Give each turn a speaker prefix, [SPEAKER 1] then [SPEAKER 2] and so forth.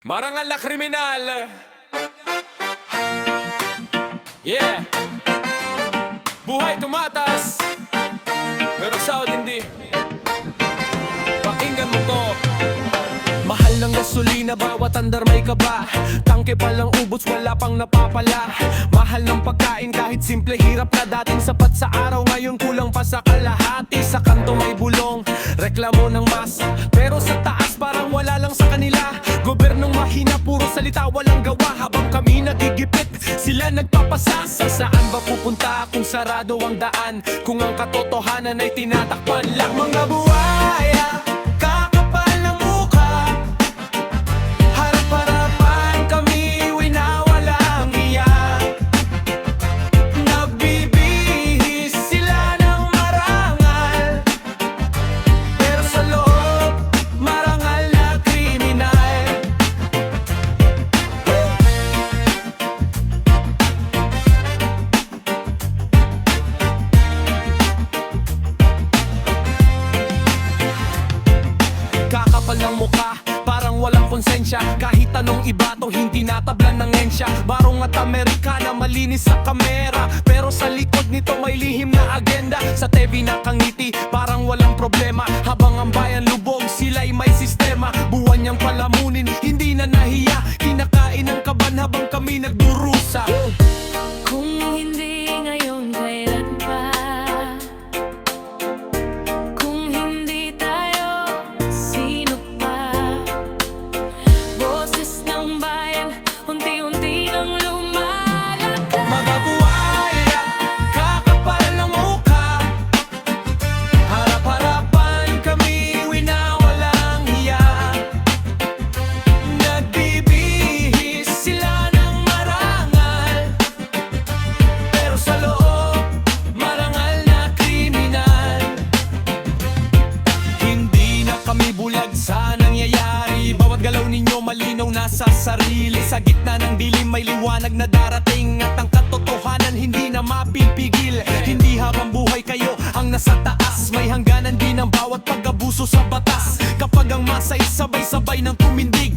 [SPEAKER 1] Marangal na kriminal. Yeah. Buhay tumatas, pero sahod hindi. Pakinggan mo to. Mahal ng gasolina, bawat andar may kaba. Tangke palang ubos, wala pang napapala. Mahal ng pagkain, kahit simple hirap na. Dating sapat sa araw, ngayon kulang pa sa kalahati. Sa kanto may bulong, reklamo ng masa. Pero sa taas parang wala lang sa kanila. Gobernong mahina, puro salita, walang gawa. Habang kami nagigipit, sila nagpapasasa. Saan ba pupunta kung sarado ang daan? Kung ang katotohanan ay tinatakpan lang. Mga buhaya, kakapal ng mukha. Harap-harapan kami, winawalang iyak. Nagbibihis sila ng marangal, pero sa loob, marangal na kriminal. Kakapal ng mukha, parang walang konsensya. Kahit anong iba to, hindi natablan ng ensya. Barong at Amerikana, malinis sa kamera, pero sa likod nito may lihim na agenda. Sa TV nakangiti, parang walang problema. Habang ang bayan lubog, sila'y may sistema. Buwan niyang palamunin, hindi na nahiya. Kinakain ng kaban habang kami nagdurusa.
[SPEAKER 2] Kung hindi ngayon, kailan pa? Kung hindi tayo, sino pa? Boses ng bayan, unti-unti nang lumalagay.
[SPEAKER 1] Mga buhaya, kakapal ng mukha. Harap-harapan kami, winawalang hiya. Nagbibihis sila ng marangal, pero sa loob, marangal na kriminal. Hindi na kami bulag sa nangyayari. Bawat galaw ninyo malinaw na sa sarili. Sa gitna ng dilim may liwanag na darating. At ang katotohanan hindi na mapipigil. Hindi habang buhay kayo ang nasa taas. May hangganan din ang bawat pag-abuso sa batas. Kapag ang masa'y sabay-sabay ng tumindig,